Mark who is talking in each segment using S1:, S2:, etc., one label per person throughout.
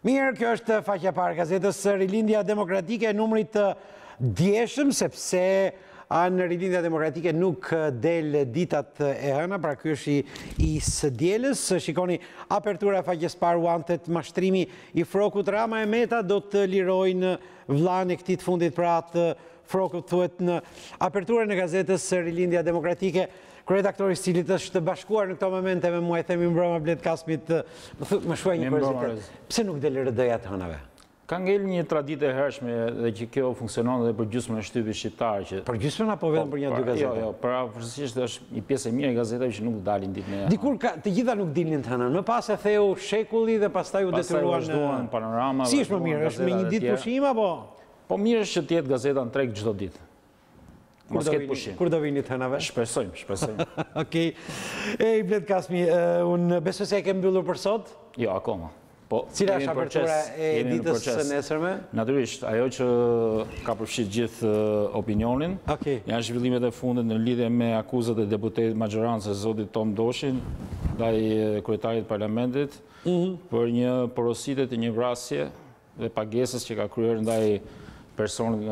S1: Mirë, kjo është faqja parë gazetës Rilindja Demokratike, numrit të djeshëm, sepse në Rilindja Demokratike nuk del ditat e hëna, pra kjo është i së dielës. Shikoni, apertura e faqjes parë u antet mashtrimi i Frokut. Rama e Meta do të lirojnë vllain e këtij të fundit për atë Frokut, thuhet në aperturën e gazetës Rilindja Demokratike. Kryeredaktori i cilit është bashkuar në këto momente me mua, i themi mbrëma Blet Kasmit, më shkruaj një kuriozitet. Pse nuk del RD-ja të hënave?
S2: Ka ngel një traditë e hershme dhe që kjo funksionon edhe për gjysmën e shtypit shqiptar që
S1: për gjysmën apo vetëm për një dy gazeta?
S2: Jo, përgjithsisht është një pjesë e mirë e gazetave që nuk dalin ditën e.
S1: Dikur të gjitha nuk dilnin të hënën. Më pas e theu shekulli dhe pastaj u detyruan
S2: në Panorama.
S1: Si është më mirë? Është me një ditë pushim apo?
S2: Po mirë është që të jetë gazeta në treg çdo ditë.
S1: Kur do vini të hënave?
S2: Shpresojmë.
S1: Okej. Ej, Blet Kasmi, unë besoj se e ke mbyllur për sot?
S2: Jo, akoma.
S1: Cila është apertura e ditës së nesërme?
S2: Natyrisht, ajo që ka përfshirë gjithë opinionin, janë zhvillimet e fundit në lidhje me akuzat e deputetit majorancës zotit Tom Doshin ndaj kryetarit parlamentit për një porositet të një vrasje dhe pagesës që ka kryer ndaj personit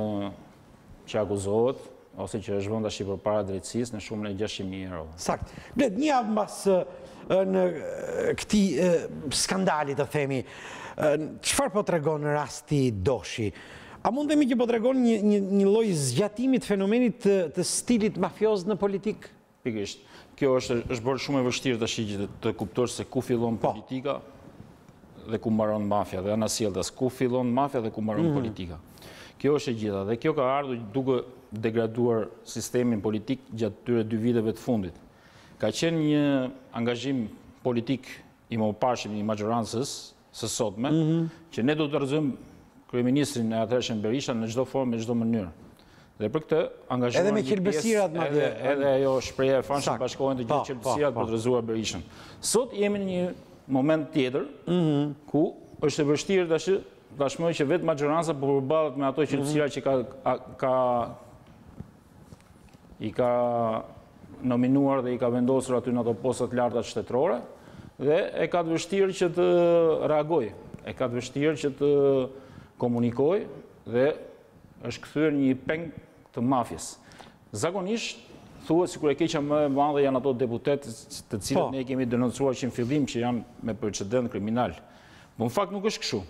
S2: që akuzohet ose që është vënë tash përpara drejtësisë në shumën e 600.000 euro.
S1: Sakt. Blet, një javë mbas në këtij skandali, të themi, çfarë po tregon rasti Doshi? A mundemi që po tregon një lloj zgjatimi të fenomenit të stilit mafioz në politikë?
S2: Pikërisht. Kjo është bërë shumë e vështirë tash të kuptosh se ku fillon politika dhe ku mbaron mafia, dhe anasjelltas ku fillon mafia dhe ku mbaron politika. Kjo është e gjitha dhe kjo ka ardhur duke degraduar sistemin politik gjatë tyre 2 viteve të fundit. Ka qenë një angazhim politik i mëparshëm i majorancës së sotme, që ne do të rrezojmë kryeministrin e atëhershëm Berisha në çdo formë, në çdo mënyrë. Dhe për këtë angazhuar
S1: edhe me qelbësirat madje.
S2: Edhe ajo shprehje e famshme bashkohen të gjithë qelbësirat për të rrezuar Berishën. Sot jemi në një moment tjetër ku është e vështirë tashmë që vetë majoranca po përballet me ato qelbësira që i ka nominuar dhe i ka vendosur aty në ato postat larta shtetërore dhe e ka të vështirë që të reagojë, e ka të vështirë që të komunikojë dhe është kthyer një peng të mafjes. Zakonisht thuhet sikur e keqja më e madhe janë ato deputetë të cilët ne kemi denoncuar që në fillim që janë me precedent kriminal. Po në fakt nuk është kështu.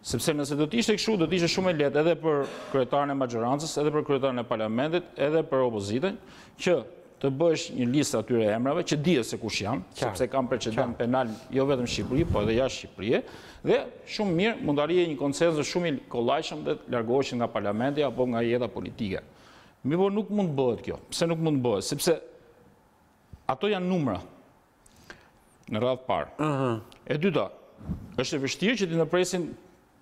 S2: Sepse nëse do të ishte kështu, do të ishte shumë e lehtë edhe për kryetarin e majorancës, edhe për kryetarin e parlamentit, edhe për opozitën, që të bësh një listë atyre emrave që dihet se kush janë, sepse kanë precedent penal jo vetëm në Shqipëri, po edhe jashtë Shqipërisë, dhe shumë mirë mund të arrijë një konsenzus shumë i kollajshëm dhe të largoheshin nga parlamenti apo nga jeta politike. Mirë, nuk mund të bëhet kjo. Pse nuk mund të bëhet? Sepse ato janë numra në radhë parë. E dyta, është e vështirë që të ndërpresin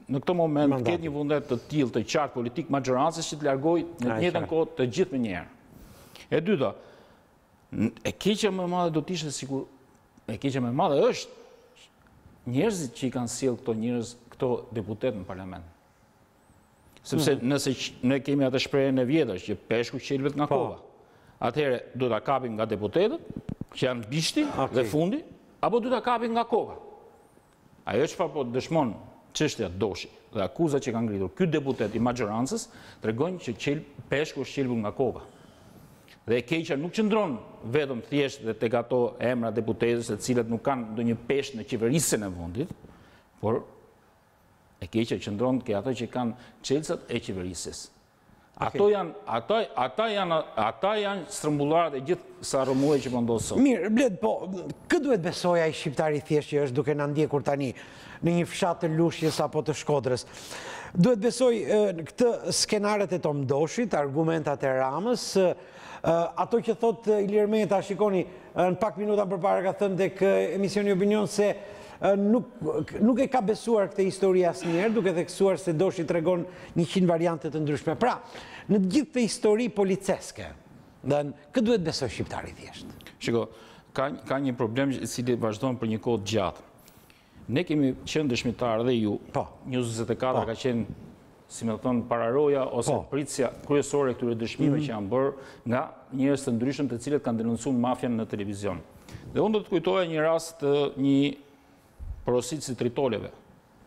S2: në këto moment ketë një vullnet të tillë të qartë politik majorancës që të largojë në të njëjtën kohë të gjithë me njëherë. E dyta, e keqja më e madhe do të ishte sikur e keqja më e madhe është njerëzit që i kanë sjellë këto njerëz, këto deputet në parlament. Sepse nëse ne kemi atë shprehjen e vjetër që peshku qelbet nga kova, atëherë do ta kapim nga deputetët që janë bishti dhe fundi, apo do ta kapim nga kova. Ajo çfarë po dëshmon çështja Doshi dhe akuzat që kanë ngritur ky deputet i majorancës tregojnë që peshku është qelbur nga kova. Dhe e keqja nuk qëndron vetëm thjesht dhe tek ato emra deputetësh të cilët nuk kanë ndonjë peshë në qeverisjen e vendit, por e keqja qëndron ke ato që kanë çelësat e qeverisjes. Ata janë strëmbullarët e gjithë sa rrëmuaj që po ndodh sot.
S1: Mirë, Blet, po kë duhet besoj ai shqiptari thjesht që është duke na ndjekur tani në një fshat të Lushjes apo të Shkodrës? Duhet besoj këtë skenaret e Tom Doshit, argumentat e Ramës, ato që thot Ilir Meta, shikoni, në pak minuta përpara ka thënë tek emisioni Opinion se nuk e ka besuar këtë histori asnjëherë, duke theksuar se Doshi tregon 100 variante të ndryshme. Pra, në gjithë këtë histori policeske, këtë duhet besoj shqiptari thjesht.
S2: Shiko, ka një problem i cili vazhdon për një kohë të gjatë. Ne kemi qenë dëshmitarë dhe ju, News 24 ka qenë, si me thënë, pararoja ose pritësja kryesore e këtyre dëshmime që janë bërë nga njerëz të ndryshëm të cilët kanë denoncuar mafian në televizion. Dhe unë do të kujtoja një rast të një porositësit Tritoleve,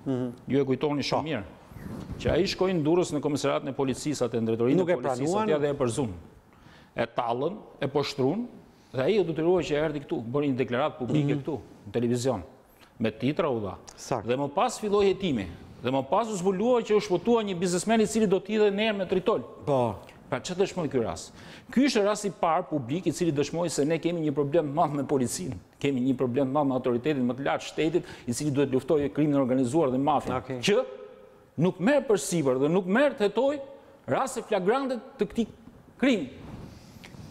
S2: Ju e kujtoni shumë mirë. Që ai shkoi në Durrës në komisariatin e policisë atë drejtorinë e policisë atje dhe e përzun. E tallën, e poshtruan dhe ai u detyruar që erdhi këtu, bëri një deklaratë publike këtu në televizion me titra u dha. Dhe më pas filloi hetimi. Dhe më pas u zbulua që u shpëtua një biznesmen i cili do t'i dhe në erë me tritol. Pra që dëshmoj ky rast? Ky është rasti i parë publik i cili dëshmoi se ne kemi një problem të madh me policinë, kemi një problem të madh me autoritetin më të lartë shtetit, i cili duhet luftojë krimin e organizuar dhe mafia, që nuk merr përsipër dhe nuk merr të hetoj raste flagrante të këtij krimi.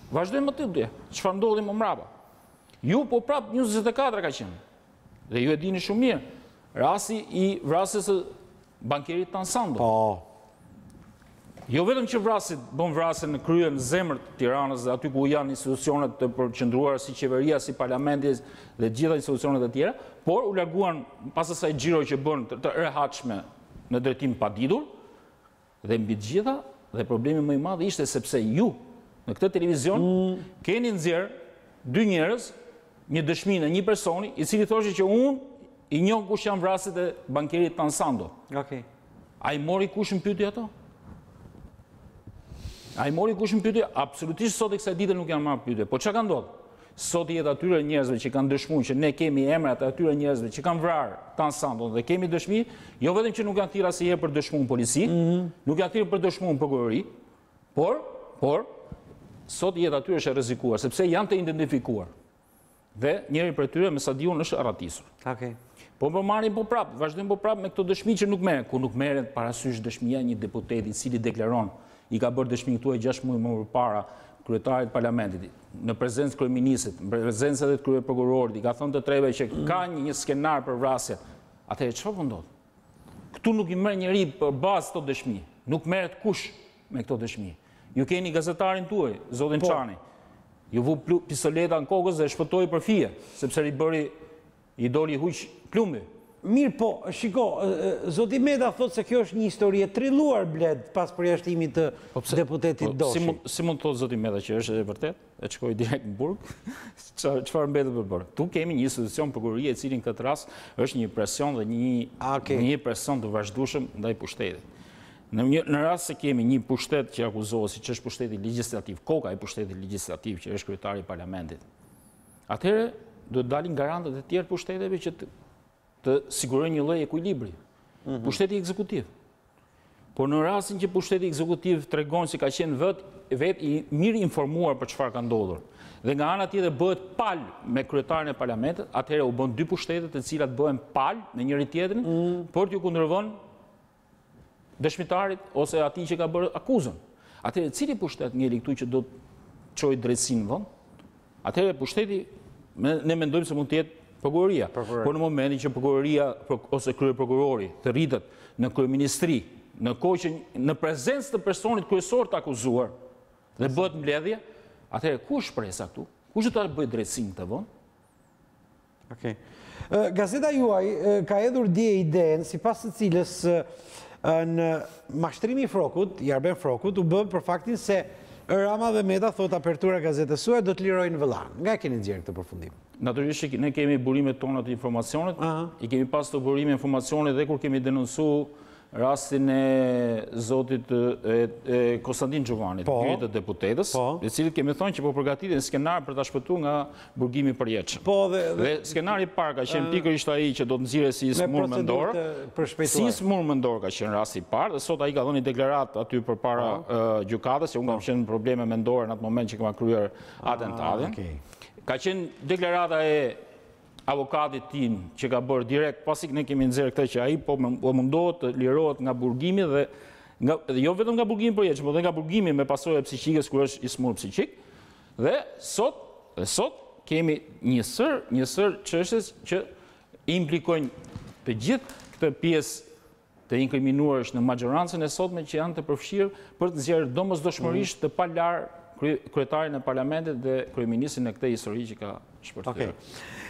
S2: Vazhdojmë të dy. Çfarë ndodhi më mbrapa? Ju po prap 24 ka qenë. Dhe ju e dini shumë mirë. Rasti i vrasjes së bankerit Tansando. Jo vetëm që bën vrasje në krye në zemër të Tiranës dhe aty ku janë institucionet të përqendruara si qeveria, si parlamenti dhe gjitha institucionet e tjera, por u larguan pas asaj xhiroj që bën të rehatshme në drejtim paditur dhe mbi të gjitha dhe problemi më i madh ishte sepse ju në këtë televizion keni nxjerr dy njerëz, një dëshmi në një personi i cili thoshte që unë i njoh kush janë vrasjet e bankerit Tansando. Ai mori kush në pyetje ato? Ai mori kush në pyetje? Absolutisht sot e kësaj dite nuk janë marrë pyetje. Po çka ka ndodhur? Sot jetë atyre njerëzve që kanë dëshmuar që ne kemi emrat e atyre njerëzve që kanë vrarë Tansando dhe kemi dëshmi, jo vetëm që nuk janë thirrur asnjëherë për dëshmuar në polici, nuk janë thirrur për dëshmuar në prokurori, por sot jetë atyre është e rrezikuar sepse janë të identifikuar. Dhe njëri prej tyre me sa diun është arratisur. Po marrin po prap, vazhdojmë po prap me këto dëshmi që nuk merren, ku nuk merret parasysh dëshmia një deputeti i cili deklaron i ka bërë dëshmi këtu e 6 muaj më përpara kryetarit parlamentit, në prezencë kryeministit, në prezencë edhe të kryeprokurorit, i ka thënë të treve që ka një skenar për vrasje. Atëherë çfarë po ndodh? Këtu nuk i merr njëri për bazë këto dëshmi, nuk merret kush me këto dëshmi. Ju keni gazetarin tuaj, zotin Çani. Ju vu pistoleta në kokës dhe shpëtoi për fije, sepse i doli huq plumbi.
S1: Mirë po, shiko, zoti Meta thot se kjo është një histori e trilluar bled pas përjashtimit të deputetit Doshi.
S2: Si mund të thot zoti Meta që është e vërtet? E shkoi direkt në burg? Çfarë mbetet për bërë? Tu kemi një institucion prokurorie i cili në këtë rast është një presion dhe një presion të vazhdueshëm ndaj pushtetit. Në rast se kemi një pushtet që akuzohet si që është pushteti legjislativ, koka i pushtetit legjislativ që është kryetari i parlamentit, atëherë duhet dalin garantët e tjerë pushteteve që të sigurojnë një lloj ekuilibri. Pushteti ekzekutiv. Por në rastin që pushteti ekzekutiv tregon se ka qenë vetë i mirë informuar për çfarë ka ndodhur, dhe nga ana tjetër bëhet pal me kryetarin e parlamentit, atëherë u bën dy pushtete të cilat bëhen pal me njëri tjetrin, por t'ju kundërvon dëshmitarit ose atij që ka bërë akuzën. Atëherë cili pushtet ngeli këtu që do të çojë drejtësinë në vend? Atëherë pushteti ne mendojmë se mund të jetë prokuroria. Por në momentin që prokuroria ose kryeprokurori të rritet në kryeministri, në kohë që në prezencë të personit kryesor të akuzuar dhe bëhet mbledhje, atëherë kush presa këtu? Kush do ta bëjë drejtësinë këtë vend?
S1: Gazeta juaj ka hedhur dje idenë sipas së cilës në mashtrimi i Frokut, i Arben Frokut, u bë për faktin se Rama dhe Meta thot apertura gazetës suaj do të lirojnë vëllan. Nga keni nxjerrë këtë përfundim?
S2: Natyrisht ne kemi burimet tona të informacionit, i kemi pas të burime informacionit dhe kur kemi denoncu rastin e zotit Konstantin Gjovanit, kryet të deputetës, i cili kemi thonë që po përgatitin skenar për ta shpëtuar nga burgimi i përjetshëm. Dhe skenari i parë ka qenë pikërisht ai që do të nxirret si smur mendor. Si smur mendor ka qenë rasti i parë dhe sot ai ka dhënë deklaratë aty përpara gjykatës se unë kam qenë probleme mendore në atë moment që kam kryer atentatin. Ka qenë deklarata e avokatit tim që ka bërë direkt, pasi ne kemi nxjerrë këtë që ai po mundohet të lirohet nga burgimi dhe jo vetëm nga burgimi përjetshëm, por edhe nga burgimi me pasojë psiqike kur është i smur psiqik. Dhe sot kemi një sër çështjes që implikojnë të gjithë këtë pjesë të inkriminuarësh në majorancën e sotme që janë të përfshirë për të nxjerrë domosdoshmërisht të palar kryetarin e parlamentit dhe kryeministrin në këtë histori që ka shpërthyer.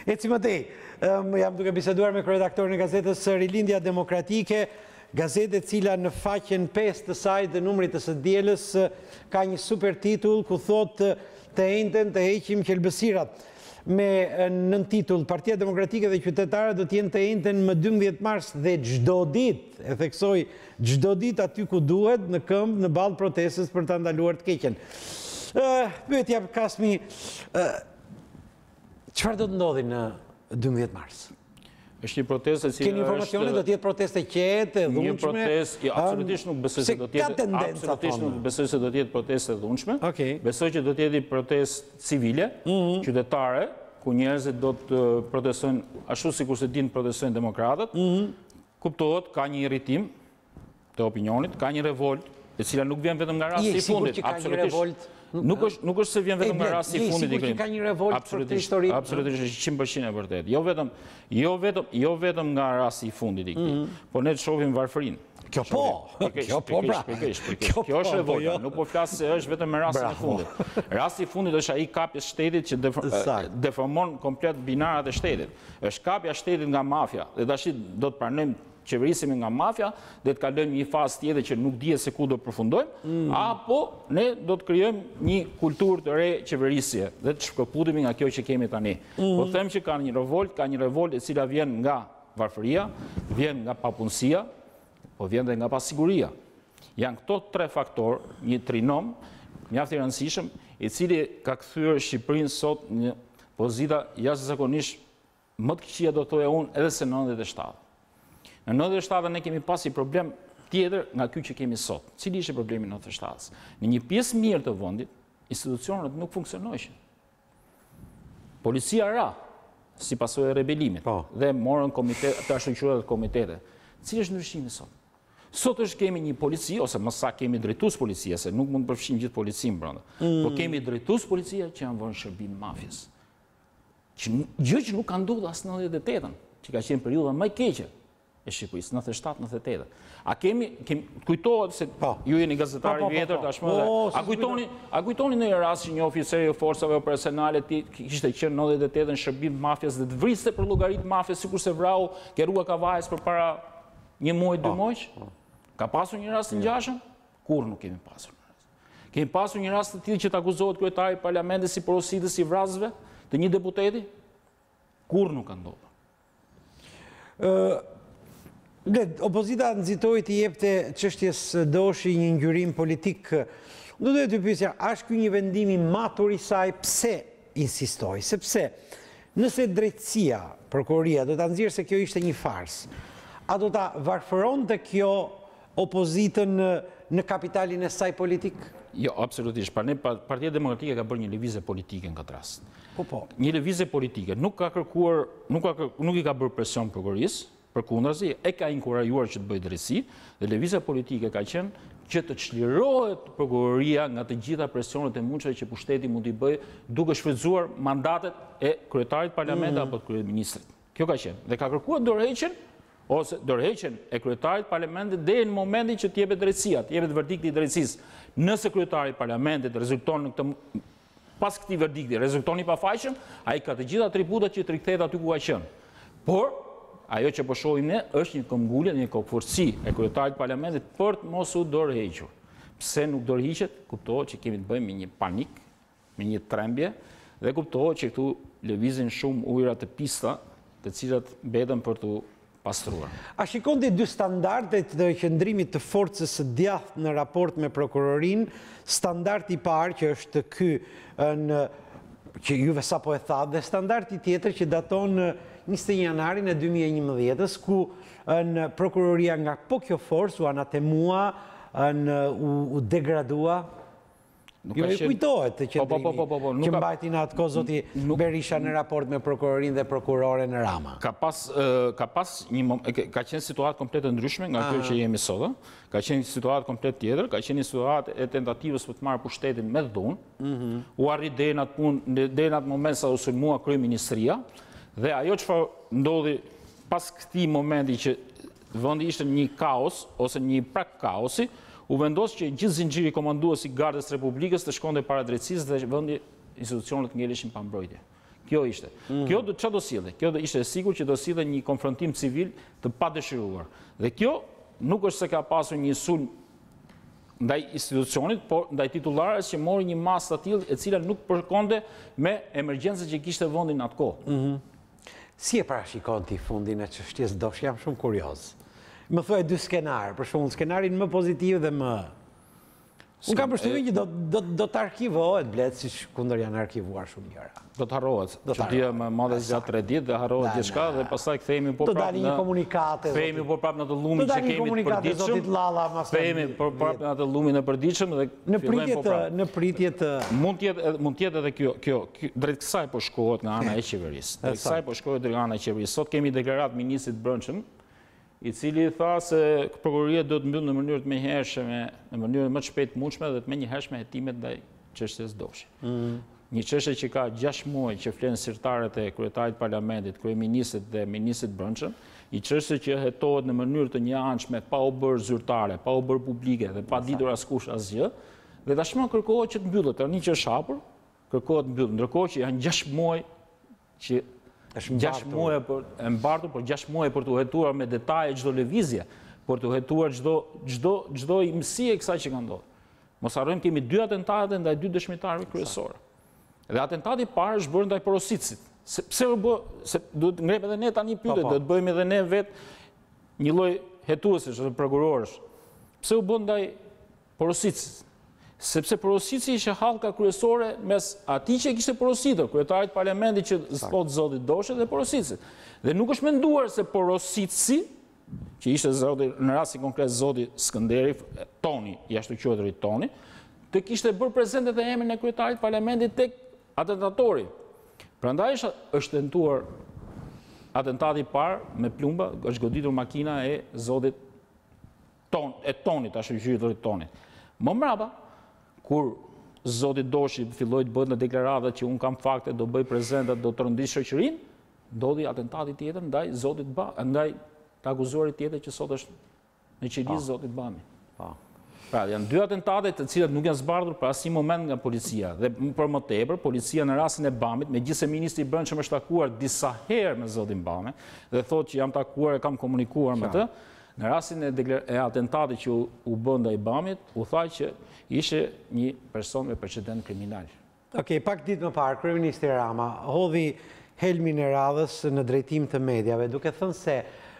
S1: Eci Matej, jam duke biseduar me kryeredaktorin e gazetës Rilindja Demokratike, gazetë e cila në faqen 5 të saj të numrit të së dielës ka një super titull ku thotë të ejnëten të heqim qelbësirat. me nën titull Partia Demokratike dhe Qytetarët do t'jenë të njëjtën më 12 mars dhe çdo ditë, e theksoj, çdo ditë aty ku duhet, në këmbë, në ballë protestës për ta ndaluar të keqen. Pyetja Kasmi, çfarë do të ndodhi në 12 mars?
S2: Është një protestë që
S1: keni informacione do të jetë proteste qetë, dhunshme?
S2: Një protestë, absolutisht nuk besoj se do të jetë. Absolutisht nuk besoj se do të jetë proteste dhunshme. Besoj që do të jetë protestë civile, qytetare, ku njerëzit do të protestojnë ashtu sikur se dinë protestojnë demokratët. Kuptohet, ka një irritim të opinionit, ka një revolt, e cila nuk vjen vetëm nga rasti i fundit. Absolutisht. Nuk është se vjen vetëm nga rasti i fundit i krimit.
S1: Ka një revolt për të historinë.
S2: Absolutisht, është 100% e vërtet. Jo vetëm nga rasti i fundit i krimit, por ne të shohim varfërinë.
S1: Kjo po, pra.
S2: Kjo është revolta, nuk po flasë se është vetëm me rastin e fundit. Rasti i fundit është ai kapja shtetit që deformon komplet binarat e shtetit. Është kapja shtetit nga mafja, dhe tash do të pranojmë qeverisemi nga mafja, dhe të kalojmë një fazë tjetër që nuk dihet se ku do përfundojmë, apo ne do të krijojmë një kulturë të re qeverisje dhe të shkëputemi nga kjo që kemi tani. Po them që ka një revolt e cila vjen nga varfëria, vjen nga papunësia, po vjen dhe nga pasiguria. Janë këto tre faktorë, një trinom, mjaft i rëndësishëm, i cili ka kthyer Shqipërinë sot në pozita jashtëzakonisht më të këqija, do thoja unë, edhe se 97. Në 97 ne kemi pasi problem tjetër nga ky që kemi sot. Cili ishte problemi në 97? Në një pjesë mirë të vendit, institucionet nuk funksionojshin. Policia ra, si pasojë e rebelimit, dhe morën të ashtuqurat komitete. Cili është ndryshimi sot? Sot është kemi një polici, ose më sa kemi drejtues policia, se nuk mund të përfshijmë gjithë policinë brenda. Po kemi drejtues policia që janë vënë shërbim mafjes. Gjë që nuk ka ndodhur as në 98-ën, që ka qenë periudha më e keqe e Shqipërisë, 97-98. A kujtohet se ju jeni gazetari vjetër tashmë, a kujtoni në një rast që një oficer i forcave operacionale kishte qenë në 98-ën shërbim mafjes dhe të vriste për llogarit mafjes, sikur se vrau Kerua Kavajës përpara një muaj, 2 muaj? Ka pasur një rast të ngjashëm? Kur nuk kemi pasur. Kemi pasur një rast të tillë që të akuzohet kryetari i parlamentit si porositës i vrasësve të një deputeti? Kur nuk ka ndodhur.
S1: Opozita nxitoi të jepte çështjes Doshi një ngjyrim politik. Do të të pyesja, a është ky një vendim i matur i saj? Pse insistoi? Sepse nëse drejtësia, prokuroria do ta nxjerrë se kjo ishte një farsë, a do ta varfëronte kjo opozitën në kapitalin e saj politik?
S2: Jo, absolutisht. Partia Demokratike ka bërë një lëvizje politike në këtë rast.
S1: Po.
S2: Një lëvizje politike nuk i ka bërë presion prokurorisë, përkundrazi, e ka inkurajuar që të bëjë drejtësi, dhe lëvizja politike ka qenë që të çlirohet prokuroria nga të gjitha presionet e mundshme që pushteti mund t'i bëjë, duke shfrytzuar mandatet e kryetarit parlamentit apo të kryeministrit. Kjo ka qenë. Dhe ka kërkuar dorëheqjen e kryetarit parlamentit deri në momentin që t'jepet drejtësia, t'jepet verdikti i drejtësisë. Nëse kryetari i parlamentit rezulton në këtë, pas këtij verdikti rezulton i pafajshëm, ai ka të gjitha atributat që të rikthehet aty ku ka qenë. Por ajo që po shohim ne është një këmbgulje, një kokëforci e kryetarit parlamentit për të mos u dorëhequr. Pse nuk dorëhiqet? Kuptohet që kemi të bëjmë me një panik, me një trembje, dhe kuptohet që këtu lëvizin shumë ujëra të pista, të cilat mbeten për të pastruar.
S1: A shikonte dy standardet të qëndrimit të forcës së djathtë në raport me prokurorinë, standardi i parë që është ky që juve sapo e tha, dhe standardi tjetër që daton 21 janarin e 2011, ku në prokuroria nga po kjo forcë u anatemua, u degradua. Jo e kujtohet të qëndrimi që mbajti në atë kohë zoti Berisha në raport me prokurorin dhe prokurore në Rama.
S2: Ka qenë situatë komplet e ndryshme nga kjo që jemi sot, ka qenë situatë komplet tjetër, ka qenë situatë e tentativës për të marrë pushtetin me dhunë, u arrit deri në atë moment sa u sulmua kryeministria, dhe ajo çfarë ndodhi pas këtij momenti që vendi ishte një kaos ose një prak kaosi, u vendos që gjithë zinxhiri komandues i Gardës Republikës të shkonte para drejtësisë dhe vendi institucionet ngeleshin pa mbrojtje. Kjo ishte. Kjo çfarë do sillte? Kjo ishte sigurt që do sillte një konfrontim civil të padëshiruar. Dhe kjo nuk është se ka pasur një sulm ndaj institucionit, por ndaj titullarës që mori një masë të tillë e cila nuk përkonte me emergjencën që kishte vendi në atë kohë.
S1: Si e parashikon ti fundin e çështjes Doshi? Jam shumë kurioz. Më thuaj dy skenarë, për shembull skenarin më pozitiv dhe më... Unë kam përshtypjen që do të arkivohet blet, siç kundër janë arkivuar shumë gjëra.
S2: Do të harrohet. Çudia më madhe zgjat 3 ditë dhe harrohet gjithçka dhe pastaj kthehemi po prapë.
S1: Do dalin një komunikate.
S2: Kthehemi po prapë në atë llumin që kemi të përditshëm. Kthehemi po prapë në atë llumin e përditshëm dhe
S1: në pritje të
S2: mund të jetë edhe kjo drejt kësaj po shkohet nga ana e qeverisë. Drejt kësaj po shkohet nga ana e qeverisë. Sot kemi deklaratë ministrit brendshëm, i cili tha se prokuroria do të mbyll në mënyrë të menjëhershme, në mënyrë më të shpejtë mundshme dhe të menjëhershme hetimet ndaj çështjes Doshi. Një çështje që ka 6 muaj që flenë sirtarët e kryetarit të parlamentit, kryeministrit dhe ministrit brendshëm, një çështje që hetohet në mënyrë të njëanshme, pa u bërë zyrtare, pa u bërë publike dhe pa ditur askush asgjë, dhe tashmë kërkohet që të mbyllet. Tani që është hapur, kërkohet të mbyllet, ndërkohë që janë 6 muaj që 6 muaj e mbartur, por 6 muaj për të hetuar me detaje çdo lëvizje, për të hetuar çdo imësi e kësaj që ka ndodhur. Mos harrojmë kemi 2 atentate ndaj 2 dëshmitarëve kryesorë. Dhe atentati i parë është bërë ndaj Porosicit. Pse u bë, se duhet ngrem edhe ne tani pyetje, do të bëjmë edhe ne vetë një lloj hetuesish ose prokurorësh. Pse u bë ndaj Porosicit? Sepse Porosici ishte hallka kryesore mes atij që kishte porositur, kryetarit parlamentit që thot zoti Doshi dhe Porosicit. Dhe nuk është menduar se Porosici, që ishte zoti në rastin konkret zoti Skënderi, Toni, jashtëquajturi Toni, të kishte bërë prezente dhe emrin e kryetarit parlamentit tek atentatori. Prandaj është tentuar atentati i parë me plumba, është goditur makina e zotit Tonit, jashtëquajturit Tonit. Më mbrapa, kur zoti Doshi filloi të bëhet në deklaratat që unë kam fakte, do bëj prezente, do të rëndis shoqërinë, ndodhi atentati tjetër ndaj zotit ndaj të akuzuarit tjetër që sot është në qeverisë zotit Bami. Pra, janë 2 atentate të cilat nuk janë zbardhur për asnjë moment nga policia. Dhe për më tepër, policia në rastin e Bamit, megjithëse ministri i Brendshëm është takuar disa herë me zotin Bami dhe thotë që jam takuar e kam komunikuar me të, në rastin e atentatit që u bë ndaj Bamit, u tha që ishte një person me precedent kriminal.
S1: Okej, pak ditë më parë, kryeministri Rama hodhi helmin e radhës në drejtim të mediave, duke thënë se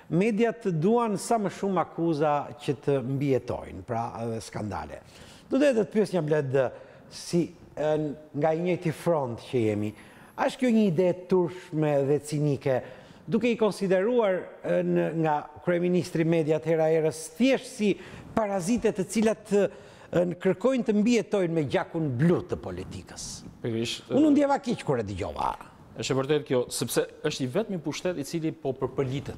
S1: mediat duan sa më shumë akuza që të mbijetojnë, pra skandale. Do të pyes një bled si nga i njëjti front që jemi. A është kjo një ide turshme dhe cinike, duke i konsideruar nga kryeministri mediat hera herës thjesht si parazite të cilat kërkojnë të mbijetojnë me gjakun blu të politikës? Unë ndjeva keq kur e dëgjova.
S2: Është e vërtetë kjo, sepse është i vetmi pushtet i cili po përpëlitet.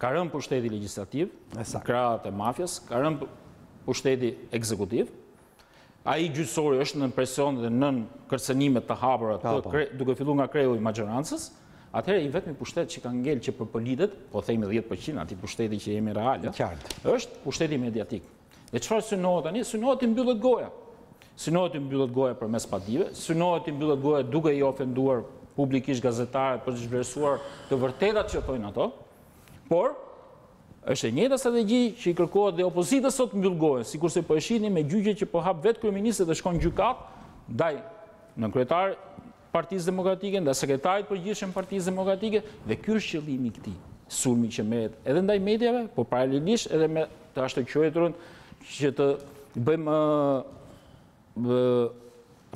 S2: Ka rënë pushteti legjislativ, krahët e mafjas, ka rënë pushteti ekzekutiv. Ai gjyqësori është në presion dhe nën kërcënime të hapura, duke filluar nga kreu i maxhorancës. Atëherë i vetmi pushtet që ka ngel që përpëlitet, po themi 10% atij pushteti që jemi real, është pushteti mediatik. Dhe çfarë synohet tani? Synohet të mbyllet goja. Synohet të mbyllet goja përmes padive, synohet të mbyllet goja duke i ofenduar publikisht gazetarët për të zhvlerësuar të vërtetat që thonë ato. Por është e njëjta strategji që i kërkohet dhe opozitës sot mbyll gojen, sikurse po e shihni me gjyqje që po hap vetë kryeministri dhe shkon gjykat ndaj në kryetar Partisë Demokratike, ndaj sekretarit përgjithshëm Partisë Demokratike, dhe ky është qëllimi i këtij sulmi që merret edhe ndaj mediave, por paralelisht edhe me të jashtëquajturën që të bëjmë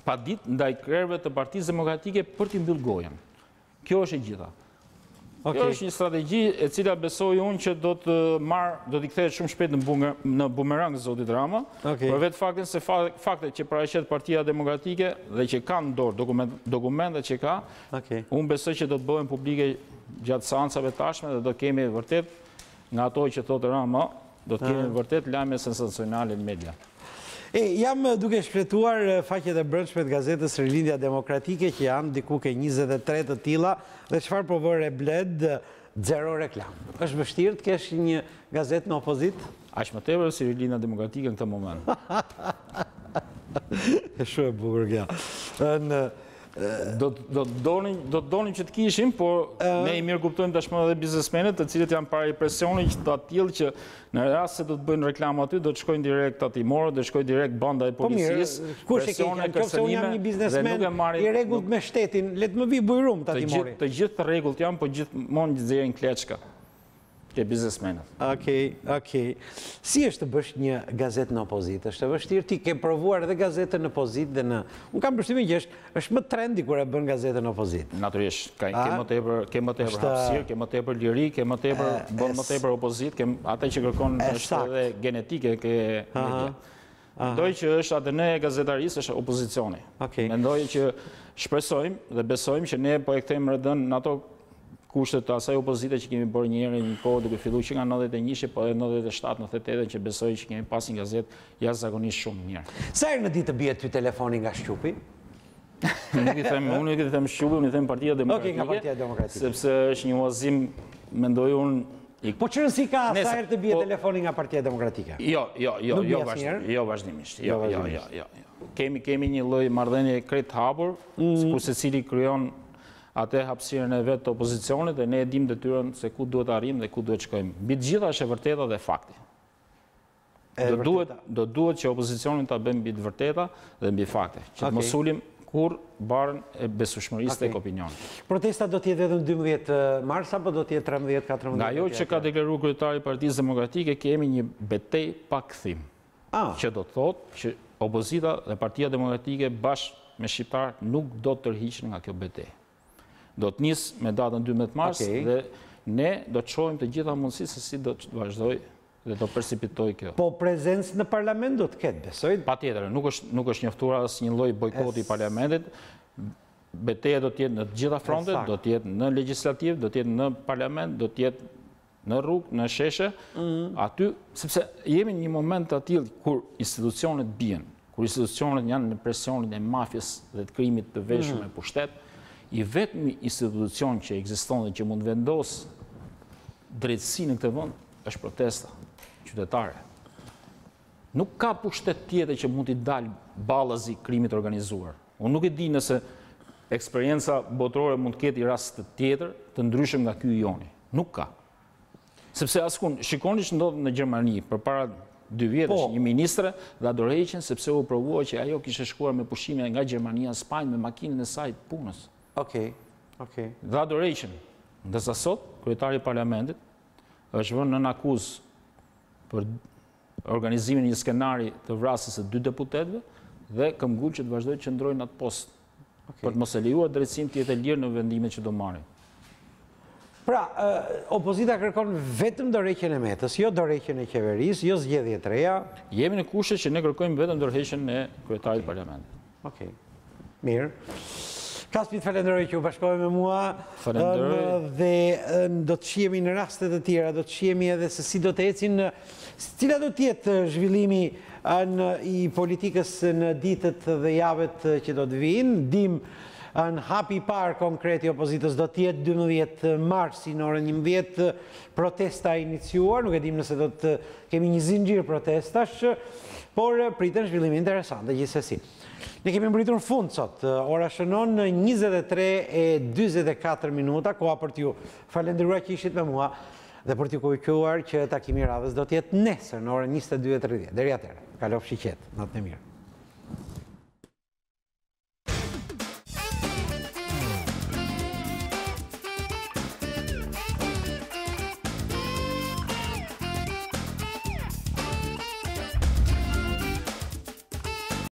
S2: padit ndaj krerëve të Partisë Demokratike për t'i mbyll gojen. Kjo është e gjitha. Kjo është një strategji e cila besoj unë që do t'i kthehet shumë shpejt në bumerang zotit Rama, për vetë faktin se faktet që paraqet Partia Demokratike dhe që kanë në dorë dokumentet që ka, unë besoj që do të bëhen publike gjatë seancave tashme dhe do të kemi vërtet nga ato që thotë Rama, do të kemi vërtet lajme sensacionale në media.
S1: Jam duke shfletuar faqet e brendshme të gazetës Rilindja Demokratike që janë diku ke 23 të tilla dhe çfarë po vëre bled, 0 reklam. Është vështirë të kesh një gazetë në opozit?
S2: Aq më tepër si Rilindja Demokratike në këtë moment.
S1: Shumë e bukur kjo.
S2: Do të donin që të kishim, por ne i mirë kuptojmë tashmë edhe biznesmenët, të cilët janë para presionit që të tillë që në rast se do të bëjnë reklamë aty, do të shkojnë direkt tatimorë, do të shkojnë direkt banda e policisë.
S1: Kush e ke? Nëse unë jam një biznesmen i rregullt me shtetin, le të më vi bujrum tatimori.
S2: Të gjithë të rregullt janë, po gjithmonë nxjerrin kleçka ke biznesmenët.
S1: Okej. Si është të bësh një gazetë në opozitë? Është e vështirë, ti ke provuar edhe gazetën në opozitë dhe unë kam përshtypjen që është më trendi kur e bën gazetën në opozitë.
S2: Natyrisht, ke më tepër hapësirë, ke më tepër liri, ke më tepër bën më tepër opozitë, atë që kërkon është edhe genetike ke media. Mendoj që është ADN e gazetarisë, është opozicioni. Mendoj që shpresojmë dhe besojmë që ne po e kthejmë rëdën në ato kushtet të asaj opozite që kemi bërë njëherë një kohë duke filluar që nga 91, po edhe 97, 98 që besoj që kemi pas një gazetë jashtëzakonisht shumë mirë.
S1: Sa herë në ditë të bie ty telefoni nga Shqupi?
S2: Unë nuk i them Shqupi, unë i them Partia Demokratike.
S1: Nga Partia Demokratike.
S2: Sepse është një huazim, mendoj unë.
S1: Po që nësi ka sa herë të bie telefoni nga Partia Demokratike?
S2: Jo vazhdimisht. Kemi një lloj marrëdhënie krejt hapur, ku secili krijon atë hapësirën e vetë të opozicionit dhe ne e dim detyrën se ku duhet arrijmë dhe ku duhet shkojmë. Mbi të gjitha është e vërteta dhe fakti. Do duhet që opozicionin ta bëjmë mbi të vërteta dhe mbi fakte, që të mos ulim kur barën e besueshmërisë tek opinioni.
S1: Protesta do të jetë vetëm 12 mars apo do të jetë 13-14?
S2: Nga ajo që ka deklaruar kryetari i Partisë Demokratike, kemi një betejë pa kthim. Që do të thotë që opozita dhe Partia Demokratike bashkë me shqiptarët nuk do të tërhiqen nga kjo betejë. Do të nisë me datën 12 mars dhe ne do të shohim të gjitha mundësi se si do të vazhdoj dhe do precipitoj kjo.
S1: Po prezencë në parlament do të ketë, besoj?
S2: Patjetër, nuk është njoftuar asnjë lloj bojkoti i parlamentit. Betejë do të jetë në të gjitha frontet, do të jetë në legjislativ, do të jetë në parlament, do të jetë në rrugë, në sheshe, aty, sepse jemi në një moment të tillë kur institucionet bien, kur institucionet janë në presionin e mafjes dhe të krimit të veshur me pushtet. I vetëmi institucion që ekziston dhe që mund vendos drejtësi në këtë vend është protesta qytetare. Nuk ka pushtet tjetër që mund t'i dalë ballazi krimit organizuar. Unë nuk e di nëse eksperienca botërore mund të ketë i rast të tjetër të ndryshëm nga ky i joni. Nuk ka. Sepse askund, shikoni që ndodh në Gjermani përpara 2 vjetësh një ministre dha dorëheqjen sepse u provua që ajo kishte shkuar me pushime nga Gjermania në Spanjë me makinën e saj punës. Dha dorëheqjen. Ndërsa sot, kryetari i parlamentit është vënë në akuzë për organizimin e një skenari të vrasjes së 2 deputetëve dhe këmbgul që të vazhdojë të qëndrojë në atë post. Për të mos e lejuar drejtësinë të jetë lirë në vendimet që do marrin.
S1: Pra, opozita kërkon vetëm dorëheqjen e Metës, jo dorëheqjen e qeverisë, jo zgjedhje të reja.
S2: Jemi në kushtet që ne kërkojmë vetëm dorëheqjen e kryetarit të parlamentit.
S1: Mirë. Kaspit, falenderoj që u bashkove me mua.
S2: Falenderoj.
S1: Dhe do të shihemi në rastet të tjera, do të shihemi edhe se si do të ecin, cila do të jetë zhvillimi i politikës në ditët dhe javët që do të vinë. Dim në hapi parë konkret i opozitës do të jetë 12 marsi në orën 11 protesta iniciuar, nuk e dim nëse do të kemi një zinxhir protestash, por pritën zhvillime interesante gjithsesi. Ne kemi mbritur në fund sot, ora shënon 23:44 minuta, koha për t'ju falenderuar që ishit me mua dhe për t'ju kujtuar që takimi i radhës do të jetë nesër në orën 22:30. Deri atëherë, kalofshi qetë, natën e mirë.